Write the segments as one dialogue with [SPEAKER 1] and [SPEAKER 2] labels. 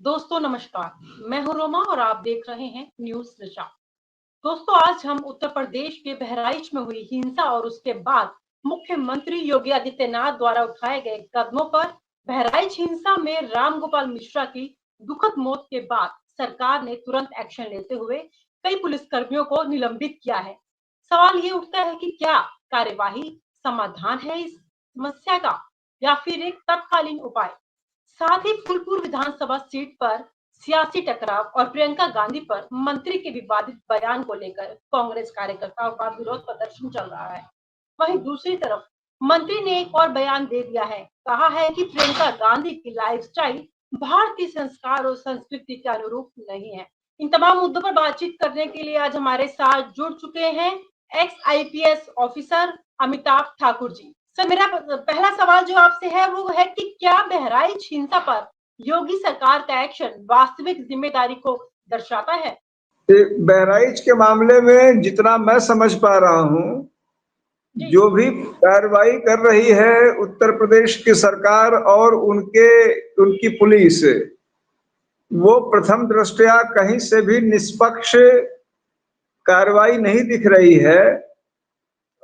[SPEAKER 1] दोस्तों नमस्कार, मैं हूं रोमा और आप देख रहे हैं न्यूज दिशा। दोस्तों आज हम उत्तर प्रदेश के बहराइच में हुई हिंसा और उसके बाद मुख्यमंत्री योगी आदित्यनाथ द्वारा उठाए गए कदमों पर। बहराइच हिंसा में रामगोपाल मिश्रा की दुखद मौत के बाद सरकार ने तुरंत एक्शन लेते हुए कई पुलिसकर्मियों को निलंबित किया है। सवाल ये उठता है कि क्या कार्यवाही समाधान है इस समस्या का या फिर एक तत्कालीन उपाय। साथ ही फूलपुर विधानसभा सीट पर सियासी टकराव और प्रियंका गांधी पर मंत्री के विवादित बयान को लेकर कांग्रेस कार्यकर्ताओं का विरोध प्रदर्शन चल रहा है। वहीं दूसरी तरफ मंत्री ने एक और बयान दे दिया है, कहा है कि प्रियंका गांधी की लाइफस्टाइल भारतीय संस्कार और संस्कृति के अनुरूप नहीं है। इन तमाम मुद्दों पर बातचीत करने के लिए आज हमारे साथ जुड़ चुके हैं ex IPS officer Amitabh Thakur ji. Sir, मेरा पहला सवाल जो आपसे है वो है कि क्या बहराइच हिंसा पर योगी सरकार का एक्शन वास्तविक जिम्मेदारी को दर्शाता है?
[SPEAKER 2] बहराइच के मामले में जितना मैं समझ पा रहा हूँ, जो भी कार्रवाई कर रही है उत्तर प्रदेश की सरकार और उनकी पुलिस, वो प्रथम दृष्टया कहीं से भी निष्पक्ष कार्रवाई नहीं दिख रही है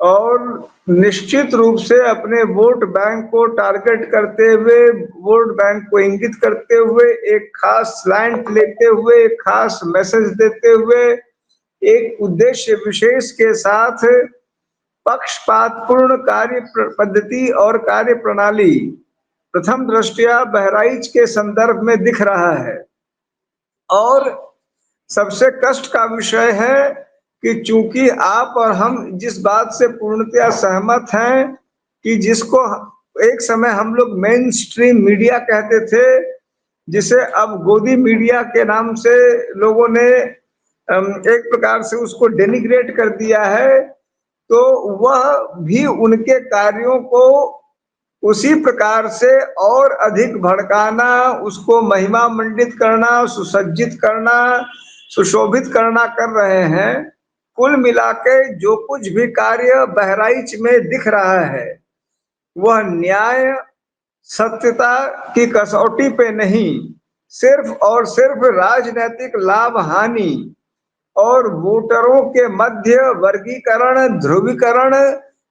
[SPEAKER 2] और निश्चित रूप से अपने वोट बैंक को टारगेट करते हुए, वोट बैंक को इंगित करते हुए, एक खास स्लैंट लेते हुए, एक खास मैसेज देते हुए, एक उद्देश्य विशेष के साथ पक्षपातपूर्ण कार्य पद्धति और कार्य प्रणाली प्रथम दृष्टया बहराइच के संदर्भ में दिख रहा है। और सबसे कष्ट का विषय है कि चूंकि आप और हम जिस बात से पूर्णतया सहमत हैं कि जिसको एक समय हम लोग मेन स्ट्रीम मीडिया कहते थे, जिसे अब गोदी मीडिया के नाम से लोगों ने एक प्रकार से उसको डेनिग्रेट कर दिया है, तो वह भी उनके कार्यों को उसी प्रकार से और अधिक भड़काना, उसको महिमा मंडित करना, सुसज्जित करना, सुशोभित करना कर रहे हैं। कुल मिला के जो कुछ भी कार्य बहराइच में दिख रहा है वह न्याय सत्यता की कसौटी पे नहीं, सिर्फ और सिर्फ राजनीतिक लाभ हानि और वोटरों के मध्य वर्गीकरण, ध्रुवीकरण,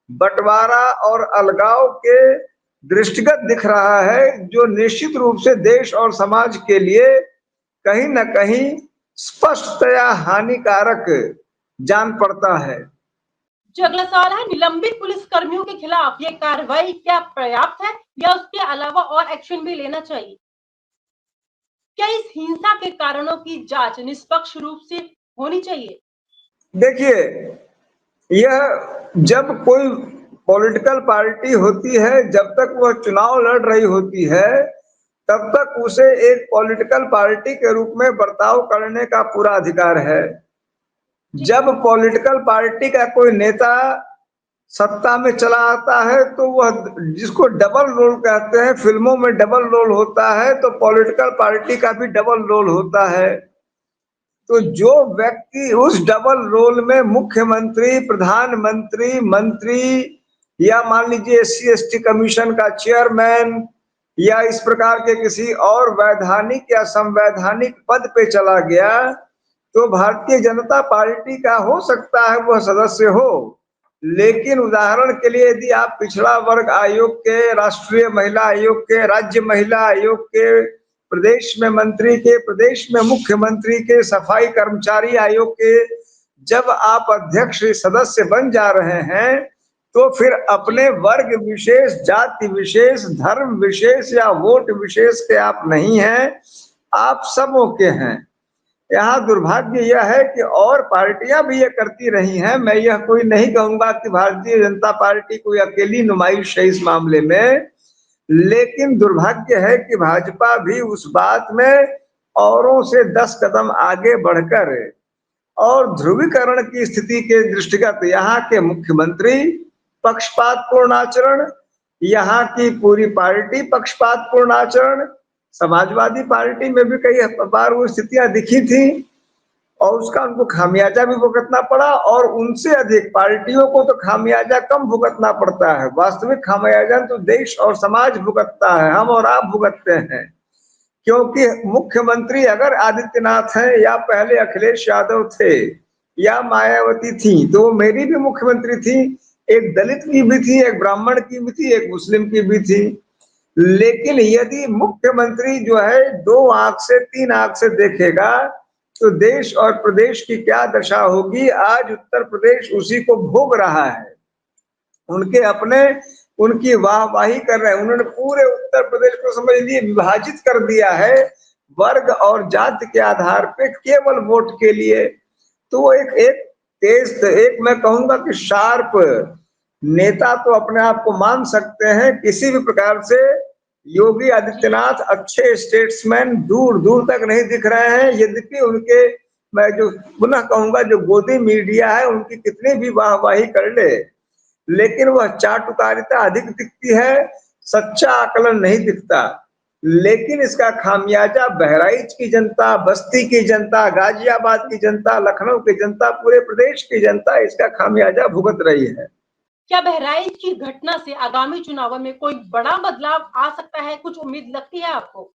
[SPEAKER 2] बंटवारा और अलगाव के दृष्टिगत दिख रहा है, जो निश्चित रूप से देश और समाज के लिए कहीं न कहीं स्पष्टतया हानिकारक जान पड़ता है।
[SPEAKER 1] जो अगला सवाल है, निलंबित पुलिस कर्मियों के खिलाफ ये कार्रवाई क्या पर्याप्त है या उसके अलावा और एक्शन भी लेना चाहिए? क्या इस हिंसा के कारणों की जांच निष्पक्ष रूप से होनी चाहिए?
[SPEAKER 2] देखिए, यह जब कोई पॉलिटिकल पार्टी होती है, जब तक वह चुनाव लड़ रही होती है, तब तक उसे एक पॉलिटिकल पार्टी के रूप में बर्ताव करने का पूरा अधिकार है। जब पॉलिटिकल पार्टी का कोई नेता सत्ता में चला आता है तो वह, जिसको डबल रोल कहते हैं, फिल्मों में डबल रोल होता है, तो पॉलिटिकल पार्टी का भी डबल रोल होता है। तो जो व्यक्ति उस डबल रोल में मुख्यमंत्री, प्रधानमंत्री, मंत्री या मान लीजिए SC/ST कमीशन का चेयरमैन या इस प्रकार के किसी और वैधानिक या संवैधानिक पद पे चला गया, तो भारतीय जनता पार्टी का हो सकता है वह सदस्य हो, लेकिन उदाहरण के लिए यदि आप पिछड़ा वर्ग आयोग के, राष्ट्रीय महिला आयोग के, राज्य महिला आयोग के, प्रदेश में मंत्री के, प्रदेश में मुख्यमंत्री के, सफाई कर्मचारी आयोग के जब आप अध्यक्ष सदस्य बन जा रहे हैं, तो फिर अपने वर्ग विशेष, जाति विशेष, धर्म विशेष या वोट विशेष के आप नहीं हैं, आप सबों के हैं। यहाँ दुर्भाग्य यह है कि और पार्टियां भी ये करती रही हैं। मैं यह कोई नहीं कहूंगा कि भारतीय जनता पार्टी कोई अकेली नुमाइश है इस मामले में, लेकिन दुर्भाग्य है कि भाजपा भी उस बात में औरों से 10 कदम आगे बढ़कर और ध्रुवीकरण की स्थिति के दृष्टिगत यहाँ के मुख्यमंत्री पक्षपातपूर्ण आचरण, यहाँ की पूरी पार्टी पक्षपातपूर्ण आचरण, समाजवादी पार्टी में भी कई बार वो स्थितियां दिखी थी और उसका उनको खामियाजा भी भुगतना पड़ा, और उनसे अधिक पार्टियों को तो खामियाजा कम भुगतना पड़ता है। वास्तविक खामियाजा तो देश और समाज भुगतता है, हम और आप भुगतते हैं। क्योंकि मुख्यमंत्री अगर आदित्यनाथ हैं या पहले अखिलेश यादव थे या मायावती थी, तो वो मेरी भी मुख्यमंत्री थी, एक दलित की भी थी, एक ब्राह्मण की भी थी, एक मुस्लिम की भी थी। लेकिन यदि मुख्यमंत्री जो है 2 आंख से 3 आंख से देखेगा तो देश और प्रदेश की क्या दशा होगी। आज उत्तर प्रदेश उसी को भोग रहा है। उनके अपने उनकी वाहवाही कर रहे हैं। उन्होंने पूरे उत्तर प्रदेश को समझ लिए विभाजित कर दिया है वर्ग और जाति के आधार पे, केवल वोट के लिए। तो वो एक एक तेज, एक मैं कहूंगा कि शार्प नेता तो अपने आप को मान सकते हैं। किसी भी प्रकार से योगी आदित्यनाथ अच्छे स्टेट्समैन दूर दूर तक नहीं दिख रहे हैं। यद्यपि उनके, मैं जो पुनः कहूंगा, जो गोदी मीडिया है उनकी कितनी भी वाहवाही कर ले, लेकिन वह चाटुकारिता अधिक दिखती है, सच्चा आकलन नहीं दिखता। लेकिन इसका खामियाजा बहराइच की जनता, बस्ती की जनता, गाजियाबाद की जनता, लखनऊ की जनता, पूरे प्रदेश की जनता इसका खामियाजा भुगत रही है।
[SPEAKER 1] क्या बहराइच की घटना से आगामी चुनावों में कोई बड़ा बदलाव आ सकता है? कुछ उम्मीद लगती है आपको?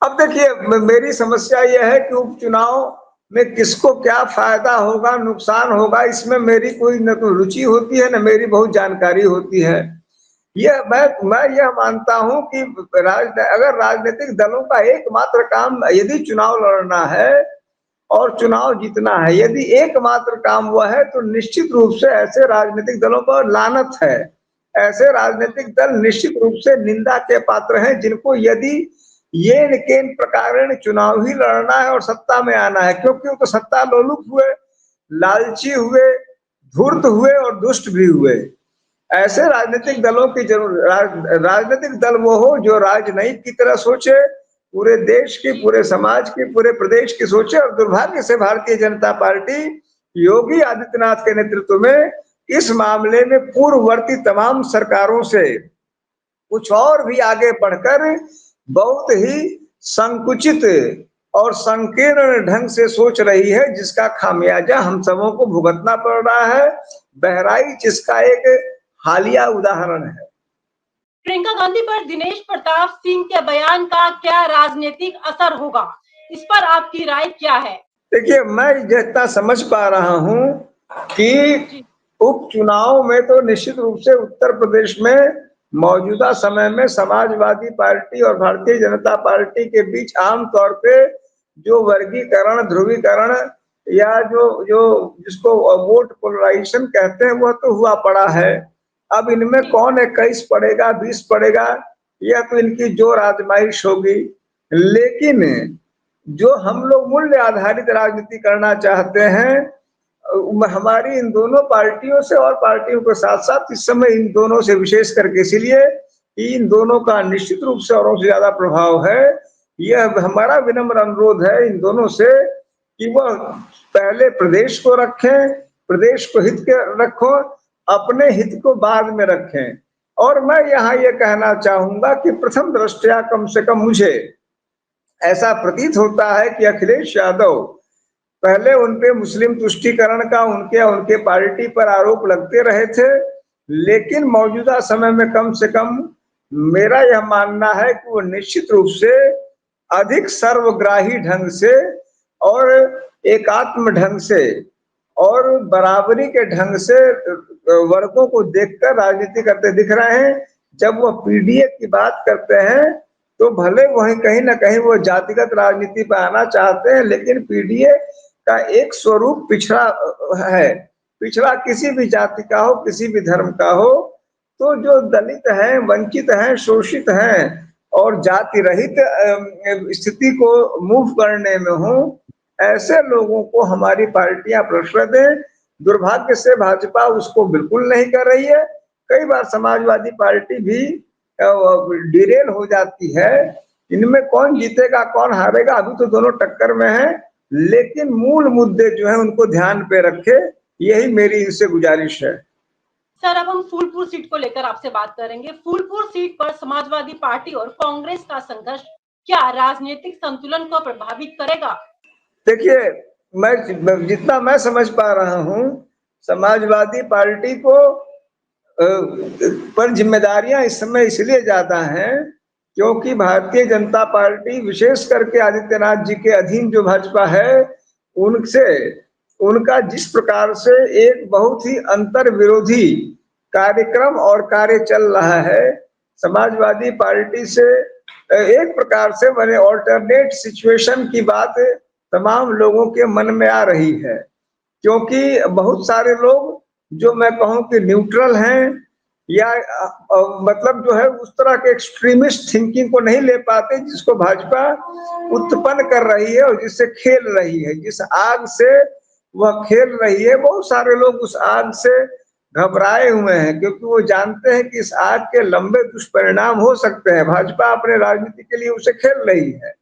[SPEAKER 2] अब देखिए, मेरी समस्या यह है कि उपचुनाव में किसको क्या फायदा होगा, नुकसान होगा, इसमें मेरी कोई न तो रुचि होती है, न मेरी बहुत जानकारी होती है। यह मैं यह मानता हूं कि अगर राजनीतिक दलों का एकमात्र काम यदि चुनाव लड़ना है और चुनाव जीतना है, यदि एकमात्र काम वह है, तो निश्चित रूप से ऐसे राजनीतिक दलों पर लानत है। ऐसे राजनीतिक दल निश्चित रूप से निंदा के पात्र हैं, जिनको यदि ये केन प्रकार चुनाव ही लड़ना है और सत्ता में आना है, क्योंकि वो तो सत्ता लोलुप हुए, लालची हुए, धूर्त हुए और दुष्ट भी हुए। ऐसे राजनीतिक दलों की राजनीतिक दल वो हो जो राजनयिक की तरह सोचे, पूरे देश की, पूरे समाज की, पूरे प्रदेश की सोचे। और दुर्भाग्य से भारतीय जनता पार्टी योगी आदित्यनाथ के नेतृत्व में इस मामले में पूर्ववर्ती तमाम सरकारों से कुछ और भी आगे बढ़कर बहुत ही संकुचित और संकीर्ण ढंग से सोच रही है, जिसका खामियाजा हम सबों को भुगतना पड़ रहा है। बहराइच इसका एक हालिया उदाहरण है।
[SPEAKER 1] प्रियंका गांधी पर दिनेश प्रताप सिंह के बयान का क्या राजनीतिक असर होगा, इस पर आपकी राय क्या है?
[SPEAKER 2] देखिए, मैं जितना समझ पा रहा हूं कि उपचुनाव में तो निश्चित रूप से उत्तर प्रदेश में मौजूदा समय में समाजवादी पार्टी और भारतीय जनता पार्टी के बीच आमतौर पे जो वर्गीकरण, ध्रुवीकरण या जो जो जिसको वोट पोलराइजेशन कहते हैं, वह तो हुआ पड़ा है। अब इनमें कौन 21 पड़ेगा, 20 पड़ेगा, यह तो इनकी जोर आजमाइश होगी। लेकिन जो हम लोग मूल्य आधारित राजनीति करना चाहते हैं, हमारी इन दोनों पार्टियों से और पार्टियों के साथ साथ इस समय इन दोनों से विशेष करके, इसलिए इन दोनों का निश्चित रूप से औरों से ज्यादा प्रभाव है। यह हमारा विनम्र अनुरोध है इन दोनों से कि वह पहले प्रदेश को रखें, प्रदेश को हित के रखो, अपने हित को बाद में रखें। और मैं यहाँ ये कहना चाहूंगा कि प्रथम दृष्टया कम से कम मुझे ऐसा प्रतीत होता है कि अखिलेश यादव पहले उनपे मुस्लिम तुष्टीकरण का उनके पार्टी पर आरोप लगते रहे थे, लेकिन मौजूदा समय में कम से कम मेरा यह मानना है कि वो निश्चित रूप से अधिक सर्वग्राही ढंग से और एकात्म ढंग से और बराबरी के ढंग से वर्गों को देखकर राजनीति करते दिख रहे हैं। जब वो पीडीए की बात करते हैं तो भले वही कहीं ना कहीं वो जातिगत राजनीति पर आना चाहते हैं, लेकिन पीडीए का एक स्वरूप पिछड़ा है। पिछड़ा किसी भी जाति का हो, किसी भी धर्म का हो, तो जो दलित हैं, वंचित हैं, शोषित हैं और जाति रहित स्थिति को मूव करने में हो, ऐसे लोगों को हमारी पार्टियां प्रश्रय दें। दुर्भाग्य से भाजपा उसको बिल्कुल नहीं कर रही है। कई बार समाजवादी पार्टी भी डिरेल हो जाती है। इनमें कौन जीतेगा कौन हारेगा, अभी तो दोनों टक्कर में है, लेकिन मूल मुद्दे जो है उनको ध्यान पे रखे, यही मेरी इनसे गुजारिश है।
[SPEAKER 1] सर, अब हम फूलपुर सीट को लेकर आपसे बात करेंगे। फूलपुर सीट पर समाजवादी पार्टी और कांग्रेस का संघर्ष क्या राजनीतिक संतुलन को प्रभावित करेगा?
[SPEAKER 2] देखिए, मैं जितना मैं समझ पा रहा हूँ, समाजवादी पार्टी को पर जिम्मेदारियां इस समय इसलिए ज्यादा हैं क्योंकि भारतीय जनता पार्टी विशेष करके आदित्यनाथ जी के अधीन जो भाजपा है, उनसे उनका जिस प्रकार से एक बहुत ही अंतर विरोधी कार्यक्रम और कार्य चल रहा है, समाजवादी पार्टी से एक प्रकार से बने ऑल्टरनेट सिचुएशन की बात तमाम लोगों के मन में आ रही है। क्योंकि बहुत सारे लोग जो मैं कहूं कि न्यूट्रल हैं या मतलब जो है उस तरह के एक्सट्रीमिस्ट थिंकिंग को नहीं ले पाते जिसको भाजपा उत्पन्न कर रही है और जिससे खेल रही है, जिस आग से वह खेल रही है। बहुत सारे लोग उस आग से घबराए हुए हैं क्योंकि वो जानते हैं कि इस आग के लंबे दुष्परिणाम हो सकते हैं। भाजपा अपने राजनीति के लिए उसे खेल रही है।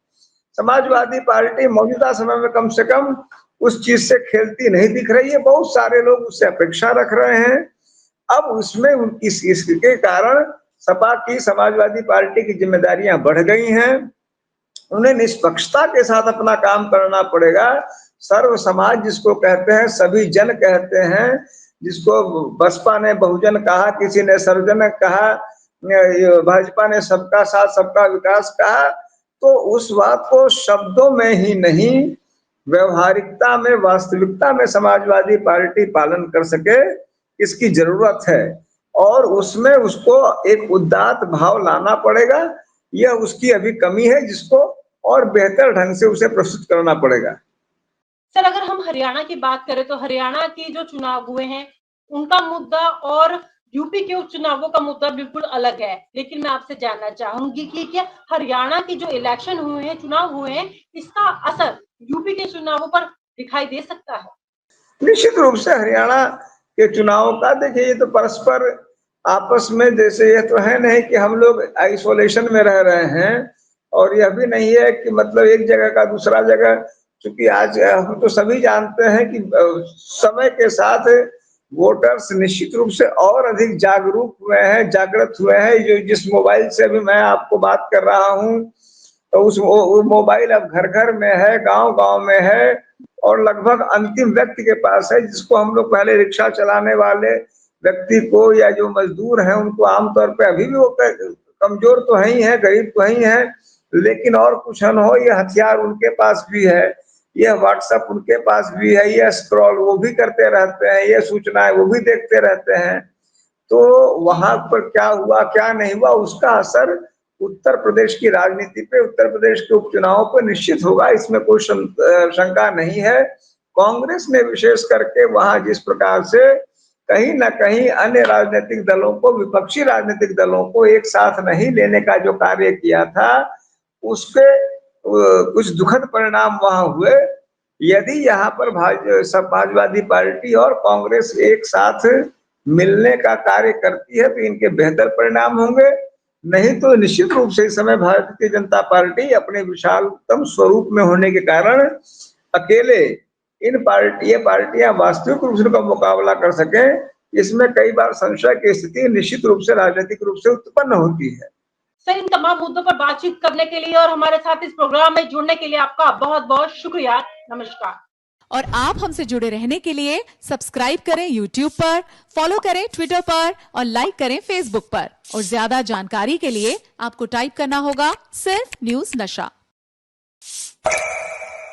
[SPEAKER 2] समाजवादी पार्टी मौजूदा समय में कम से कम उस चीज से खेलती नहीं दिख रही है। बहुत सारे लोग उससे अपेक्षा रख रहे हैं। अब उसमें इसके कारण सपा की, समाजवादी पार्टी की जिम्मेदारियां बढ़ गई हैं। उन्हें निष्पक्षता के साथ अपना काम करना पड़ेगा। सर्व समाज जिसको कहते हैं, सभी जन कहते हैं, जिसको बसपा ने बहुजन कहा, किसी ने सर्वजन कहा, भाजपा ने सबका साथ सबका विकास कहा, तो उस बात को शब्दों में ही नहीं, व्यवहारिकता में, वास्तविकता में समाजवादी पार्टी पालन कर सके, इसकी जरूरत है। और उसमें उसको एक उदात्त भाव लाना पड़ेगा। यह उसकी अभी कमी है जिसको और बेहतर ढंग से उसे प्रस्तुत करना पड़ेगा।
[SPEAKER 1] सर, अगर हम हरियाणा की बात करें तो हरियाणा के जो चुनाव हुए हैं उनका मुद्दा और यूपी के उपचुनावों का मुद्दा बिल्कुल अलग है। लेकिन मैं आपसे जानना चाहूंगी कि क्या हरियाणा के जो इलेक्शन हुए हैं, चुनाव हुए हैं, इसका असर यूपी के चुनावों पर दिखाई दे सकता है?
[SPEAKER 2] निश्चित रूप से हरियाणा के चुनाव का देखिए, ये तो परस्पर आपस में, जैसे ये तो है नहीं कि हम लोग आइसोलेशन में रह रहे हैं, और यह भी नहीं है कि मतलब एक जगह का दूसरा जगह, क्योंकि आज हम तो सभी जानते हैं कि समय के साथ वोटर्स निश्चित रूप से और अधिक जागरूक हुए हैं, जागृत हुए हैं। जो जिस मोबाइल से अभी मैं आपको बात कर रहा हूँ, तो उस मोबाइल अब घर घर में है, गांव गांव में है, और लगभग अंतिम व्यक्ति के पास है। जिसको हम लोग पहले रिक्शा चलाने वाले व्यक्ति को या जो मजदूर हैं उनको आमतौर पे अभी भी वो कमजोर तो है ही है, गरीब तो है ही है, लेकिन और कुछ न हो, ये हथियार उनके पास भी है, यह व्हाट्सएप उनके पास भी है, यह स्क्रॉल वो भी करते रहते हैं, ये सूचनाएं वो भी देखते रहते हैं। तो वहां पर क्या हुआ क्या नहीं हुआ, उसका असर उत्तर प्रदेश की राजनीति पे, उत्तर प्रदेश के उपचुनावों पर निश्चित होगा, इसमें कोई शंका नहीं है। कांग्रेस ने विशेष करके वहां जिस प्रकार से कहीं ना कहीं अन्य राजनीतिक दलों को, विपक्षी राजनीतिक दलों को एक साथ नहीं लेने का जो कार्य किया था, उसके कुछ दुखद परिणाम वहां हुए। यदि यहाँ पर समाजवादी पार्टी और कांग्रेस एक साथ मिलने का कार्य करती है तो इनके बेहतर परिणाम होंगे। नहीं तो निश्चित रूप से इस समय भारतीय जनता पार्टी अपने विशालतम स्वरूप में होने के कारण अकेले इन पार्टियां वास्तविक रूप से उनका मुकाबला कर सके, इसमें कई बार संशय की स्थिति निश्चित रूप से राजनीतिक रूप से उत्पन्न होती है।
[SPEAKER 1] सर, इन तमाम मुद्दों पर बातचीत करने के लिए और हमारे साथ इस प्रोग्राम में जुड़ने के लिए आपका बहुत बहुत शुक्रिया। नमस्कार।
[SPEAKER 3] और आप हमसे जुड़े रहने के लिए सब्सक्राइब करें YouTube पर, फॉलो करें ट्विटर पर और लाइक करें Facebook पर। और ज्यादा जानकारी के लिए आपको टाइप करना होगा सिर्फ न्यूज़ नशा।